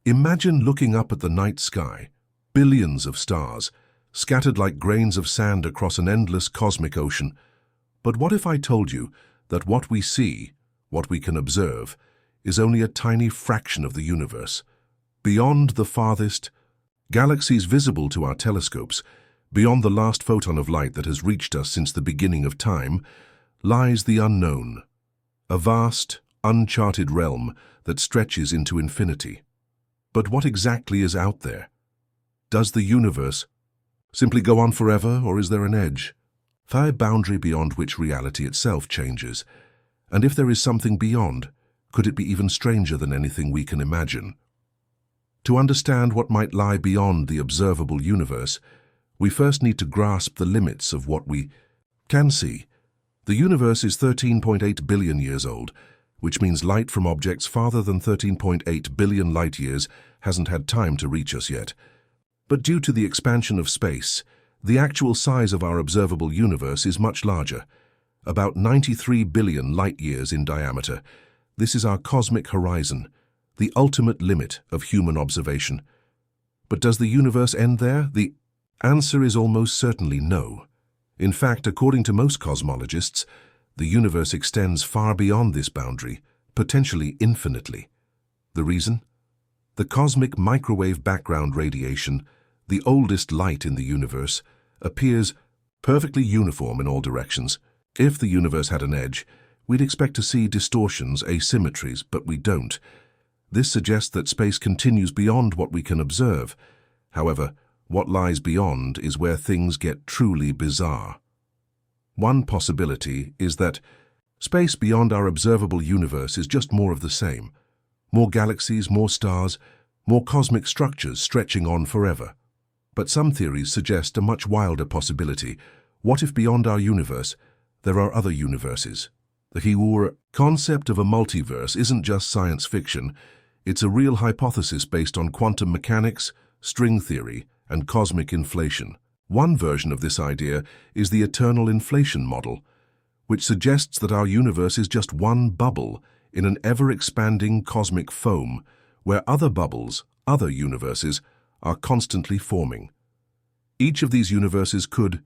Imagine looking up at the night sky, billions of stars, scattered like grains of sand across an endless cosmic ocean. But what if I told you that what we see, what we can observe, is only a tiny fraction of the universe? Beyond the farthest galaxies visible to our telescopes, beyond the last photon of light that has reached us since the beginning of time, lies the unknown, a vast, uncharted realm that stretches into infinity. But what exactly is out there? Does the universe simply go on forever, or is there an edge, a boundary beyond which reality itself changes? And if there is something beyond, could it be even stranger than anything we can imagine? To understand what might lie beyond the observable universe, we first need to grasp the limits of what we can see. The universe is 13.8 billion years old, which means light from objects farther than 13.8 billion light-years hasn't had time to reach us yet. But due to the expansion of space, the actual size of our observable universe is much larger, about 93 billion light-years in diameter. This is our cosmic horizon, the ultimate limit of human observation. But does the universe end there? The answer is almost certainly no. In fact, according to most cosmologists, the universe extends far beyond this boundary, potentially infinitely. The reason? The cosmic microwave background radiation, the oldest light in the universe, appears perfectly uniform in all directions. If the universe had an edge, we'd expect to see distortions, asymmetries, but we don't. This suggests that space continues beyond what we can observe. However, what lies beyond is where things get truly bizarre. One possibility is that space beyond our observable universe is just more of the same. More galaxies, more stars, more cosmic structures stretching on forever. But some theories suggest a much wilder possibility. What if beyond our universe, there are other universes? The concept of a multiverse isn't just science fiction. It's a real hypothesis based on quantum mechanics, string theory, and cosmic inflation. One version of this idea is the eternal inflation model, which suggests that our universe is just one bubble in an ever-expanding cosmic foam, where other bubbles, other universes, are constantly forming. Each of these universes could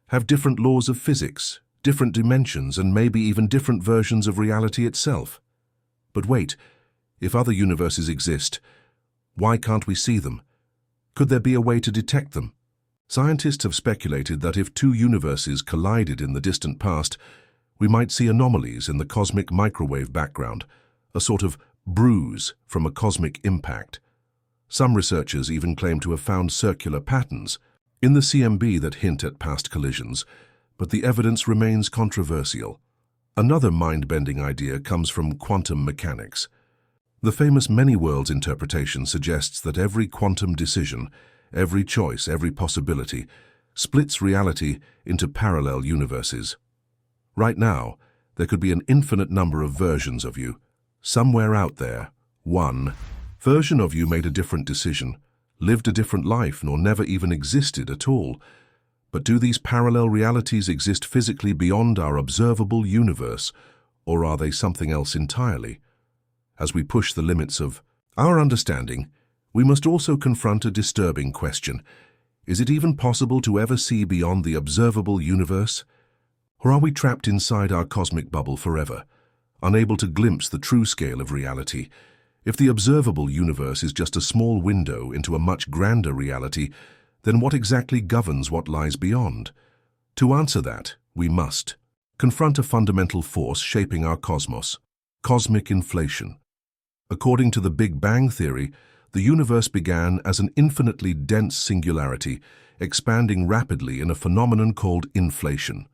have different laws of physics, different dimensions, and maybe even different versions of reality itself. But wait, if other universes exist, why can't we see them? Could there be a way to detect them? Scientists have speculated that if two universes collided in the distant past, we might see anomalies in the cosmic microwave background, a sort of bruise from a cosmic impact. Some researchers even claim to have found circular patterns in the CMB that hint at past collisions, but the evidence remains controversial. Another mind-bending idea comes from quantum mechanics. The famous many-worlds interpretation suggests that every quantum decision, every choice, every possibility, splits reality into parallel universes. Right now, there could be an infinite number of versions of you. Somewhere out there, one version of you made a different decision, lived a different life, nor never even existed at all. But do these parallel realities exist physically beyond our observable universe, or are they something else entirely? As we push the limits of our understanding, we must also confront a disturbing question. Is it even possible to ever see beyond the observable universe? Or are we trapped inside our cosmic bubble forever, unable to glimpse the true scale of reality? If the observable universe is just a small window into a much grander reality, then what exactly governs what lies beyond? To answer that, we must confront a fundamental force shaping our cosmos: cosmic inflation. According to the Big Bang theory, the universe began as an infinitely dense singularity, expanding rapidly in a phenomenon called inflation.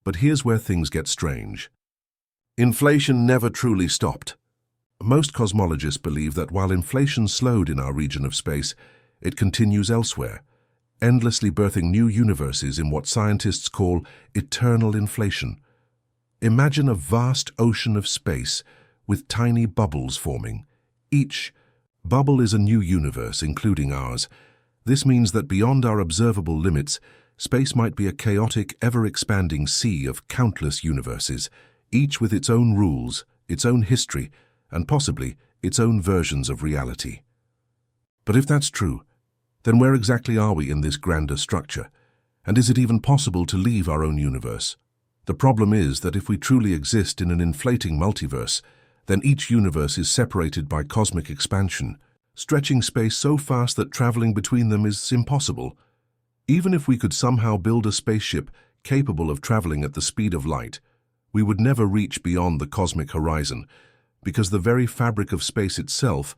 But here's where things get strange. Inflation never truly stopped. Most cosmologists believe that while inflation slowed in our region of space, it continues elsewhere, endlessly birthing new universes in what scientists call eternal inflation. Imagine a vast ocean of space with tiny bubbles forming. Each bubble is a new universe, including ours. This means that beyond our observable limits, space might be a chaotic, ever-expanding sea of countless universes, each with its own rules, its own history, and possibly its own versions of reality. But if that's true, then where exactly are we in this grander structure? And is it even possible to leave our own universe? The problem is that if we truly exist in an inflating multiverse, then each universe is separated by cosmic expansion, stretching space so fast that traveling between them is impossible. Even if we could somehow build a spaceship capable of traveling at the speed of light, we would never reach beyond the cosmic horizon, because the very fabric of space itself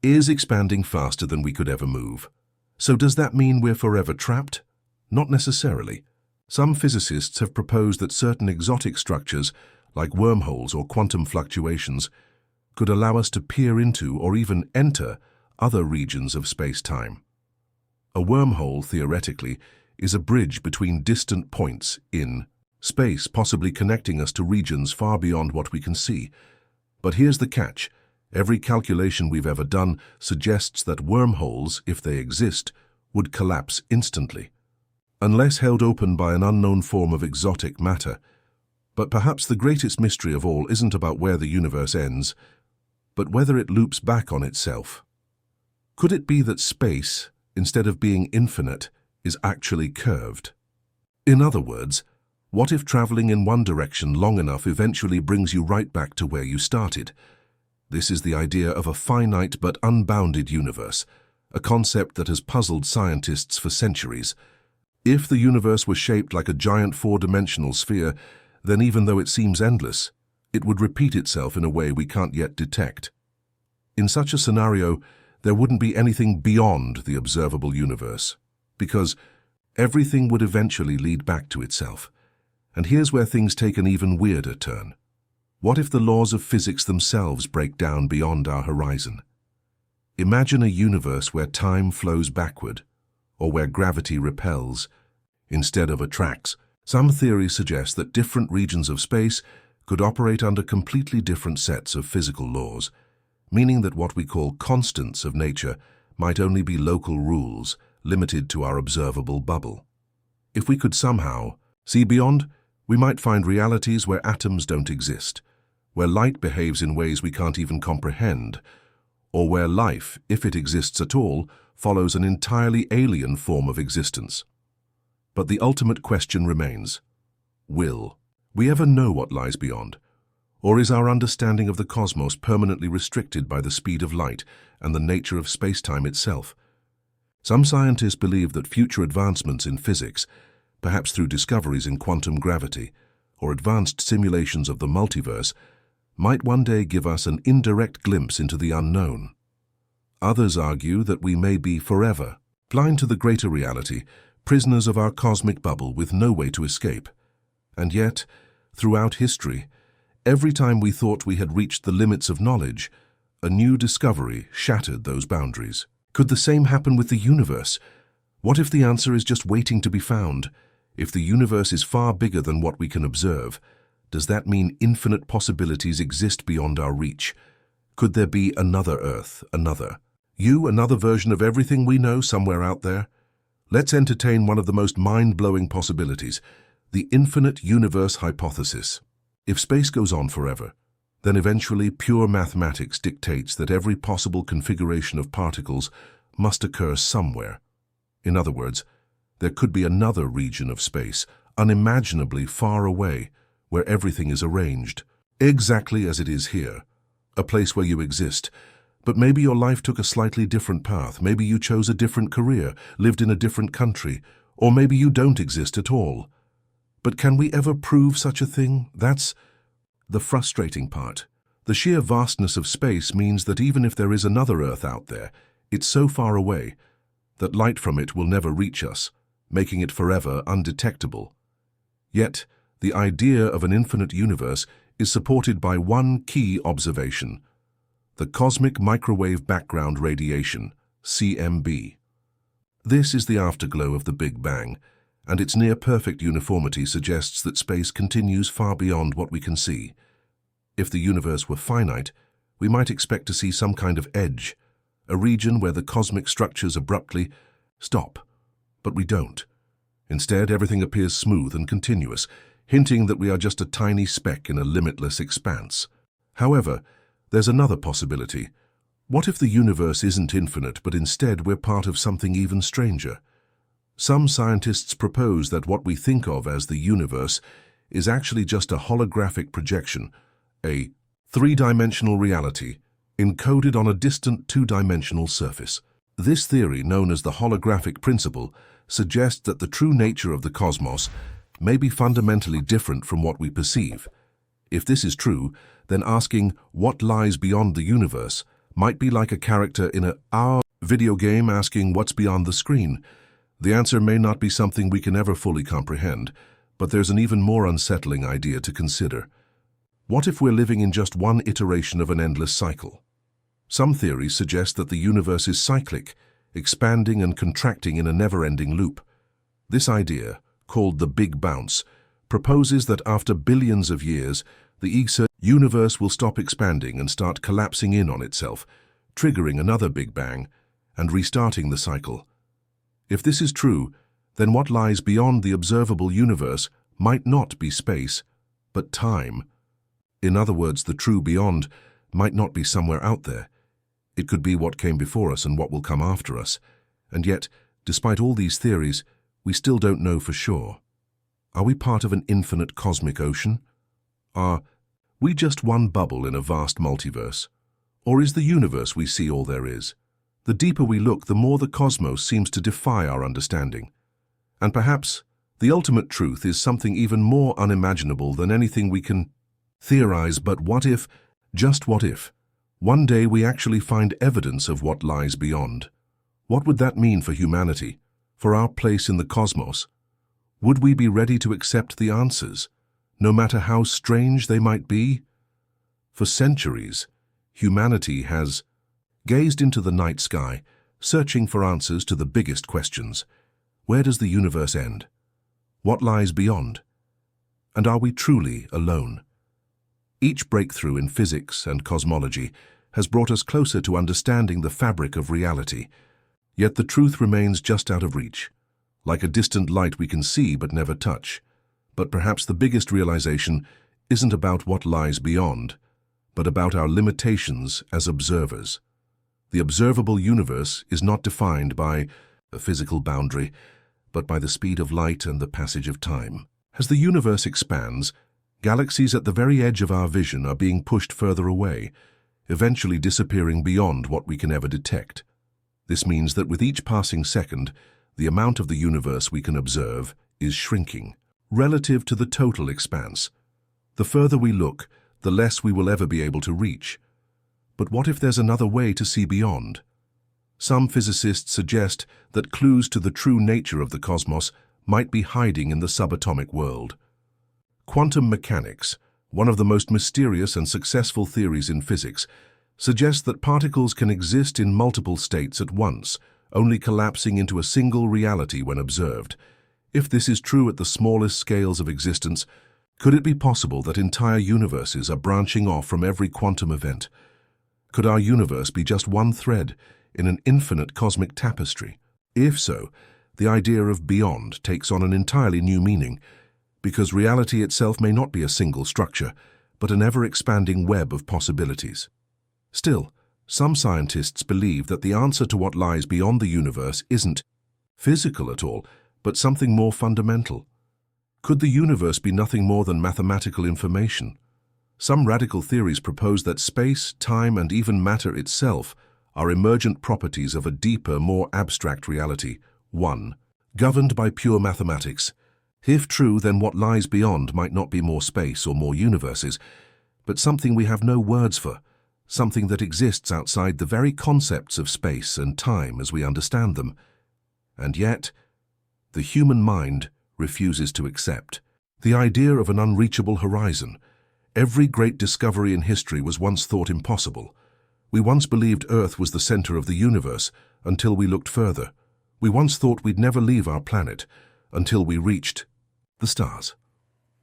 is expanding faster than we could ever move. So does that mean we're forever trapped? Not necessarily. Some physicists have proposed that certain exotic structures, like wormholes or quantum fluctuations, could allow us to peer into or even enter other regions of space-time. A wormhole, theoretically, is a bridge between distant points in space, possibly connecting us to regions far beyond what we can see. But here's the catch. Every calculation we've ever done suggests that wormholes, if they exist, would collapse instantly, unless held open by an unknown form of exotic matter. But perhaps the greatest mystery of all isn't about where the universe ends, but whether it loops back on itself. Could it be that space, instead of being infinite, is actually curved? In other words, what if traveling in one direction long enough eventually brings you right back to where you started? This is the idea of a finite but unbounded universe, a concept that has puzzled scientists for centuries. If the universe were shaped like a giant four-dimensional sphere, then even though it seems endless, it would repeat itself in a way we can't yet detect. In such a scenario, there wouldn't be anything beyond the observable universe, because everything would eventually lead back to itself. And here's where things take an even weirder turn. What if the laws of physics themselves break down beyond our horizon? Imagine a universe where time flows backward, or where gravity repels instead of attracts. Some theories suggest that different regions of space could operate under completely different sets of physical laws, meaning that what we call constants of nature might only be local rules limited to our observable bubble. If we could somehow see beyond, we might find realities where atoms don't exist, where light behaves in ways we can't even comprehend, or where life, if it exists at all, follows an entirely alien form of existence. But the ultimate question remains: will we ever know what lies beyond? Or is our understanding of the cosmos permanently restricted by the speed of light and the nature of space-time itself? Some scientists believe that future advancements in physics, perhaps through discoveries in quantum gravity or advanced simulations of the multiverse, might one day give us an indirect glimpse into the unknown. Others argue that we may be forever blind to the greater reality, prisoners of our cosmic bubble with no way to escape. And yet, throughout history, every time we thought we had reached the limits of knowledge, a new discovery shattered those boundaries. Could the same happen with the universe? What if the answer is just waiting to be found? If the universe is far bigger than what we can observe, does that mean infinite possibilities exist beyond our reach? Could there be another Earth, another version of everything we know somewhere out there? Let's entertain one of the most mind-blowing possibilities, the infinite universe hypothesis. If space goes on forever, then eventually pure mathematics dictates that every possible configuration of particles must occur somewhere. In other words, there could be another region of space, unimaginably far away, where everything is arranged, exactly as it is here. A place where you exist, but maybe your life took a slightly different path. Maybe you chose a different career, lived in a different country, or maybe you don't exist at all. But can we ever prove such a thing? That's the frustrating part. The sheer vastness of space means that even if there is another Earth out there, it's so far away that light from it will never reach us, making it forever undetectable. Yet, the idea of an infinite universe is supported by one key observation: the cosmic microwave background radiation, CMB. This is the afterglow of the Big Bang, and its near-perfect uniformity suggests that space continues far beyond what we can see. If the universe were finite, we might expect to see some kind of edge, a region where the cosmic structures abruptly stop. But we don't. Instead, everything appears smooth and continuous, hinting that we are just a tiny speck in a limitless expanse. However, there's another possibility. What if the universe isn't infinite, but instead we're part of something even stranger? Some scientists propose that what we think of as the universe is actually just a holographic projection, a three-dimensional reality encoded on a distant two-dimensional surface. This theory, known as the holographic principle, suggests that the true nature of the cosmos may be fundamentally different from what we perceive. If this is true, then asking what lies beyond the universe might be like a character in our video game asking what's beyond the screen. The answer may not be something we can ever fully comprehend, but there's an even more unsettling idea to consider. What if we're living in just one iteration of an endless cycle? Some theories suggest that the universe is cyclic, expanding and contracting in a never-ending loop. This idea, called the Big Bounce, proposes that after billions of years, the universe will stop expanding and start collapsing in on itself, triggering another Big Bang and restarting the cycle. If this is true, then what lies beyond the observable universe might not be space, but time. In other words, the true beyond might not be somewhere out there. It could be what came before us and what will come after us. And yet, despite all these theories, we still don't know for sure. Are we part of an infinite cosmic ocean? Are we just one bubble in a vast multiverse? Or is the universe we see all there is? The deeper we look, the more the cosmos seems to defy our understanding. And perhaps the ultimate truth is something even more unimaginable than anything we can theorize. But what if, just what if, one day we actually find evidence of what lies beyond? What would that mean for humanity, for our place in the cosmos? Would we be ready to accept the answers, no matter how strange they might be? For centuries, humanity has gazed into the night sky, searching for answers to the biggest questions. Where does the universe end? What lies beyond? And are we truly alone? Each breakthrough in physics and cosmology has brought us closer to understanding the fabric of reality, yet the truth remains just out of reach, like a distant light we can see but never touch. But perhaps the biggest realization isn't about what lies beyond, but about our limitations as observers. The observable universe is not defined by a physical boundary, but by the speed of light and the passage of time. As the universe expands, galaxies at the very edge of our vision are being pushed further away, eventually disappearing beyond what we can ever detect. This means that with each passing second, the amount of the universe we can observe is shrinking, relative to the total expanse. The further we look, the less we will ever be able to reach. But what if there's another way to see beyond? Some physicists suggest that clues to the true nature of the cosmos might be hiding in the subatomic world. Quantum mechanics, one of the most mysterious and successful theories in physics, suggests that particles can exist in multiple states at once, only collapsing into a single reality when observed. If this is true at the smallest scales of existence, could it be possible that entire universes are branching off from every quantum event? Could our universe be just one thread in an infinite cosmic tapestry? If so, the idea of beyond takes on an entirely new meaning, because reality itself may not be a single structure, but an ever-expanding web of possibilities. Still, some scientists believe that the answer to what lies beyond the universe isn't physical at all, but something more fundamental. Could the universe be nothing more than mathematical information? Some radical theories propose that space, time, and even matter itself are emergent properties of a deeper, more abstract reality, one, governed by pure mathematics. If true, then what lies beyond might not be more space or more universes, but something we have no words for, something that exists outside the very concepts of space and time as we understand them. And yet, the human mind refuses to accept the idea of an unreachable horizon. Every great discovery in history was once thought impossible. We once believed Earth was the center of the universe until we looked further. We once thought we'd never leave our planet until we reached the stars.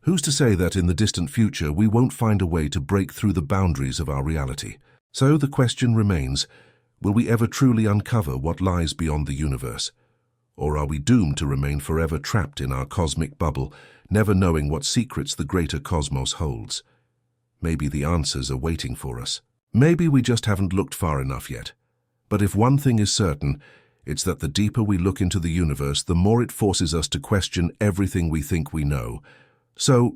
Who's to say that in the distant future we won't find a way to break through the boundaries of our reality? So the question remains, will we ever truly uncover what lies beyond the universe? Or are we doomed to remain forever trapped in our cosmic bubble, never knowing what secrets the greater cosmos holds? Maybe the answers are waiting for us. Maybe we just haven't looked far enough yet. But if one thing is certain, it's that the deeper we look into the universe, the more it forces us to question everything we think we know. So,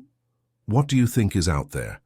what do you think is out there?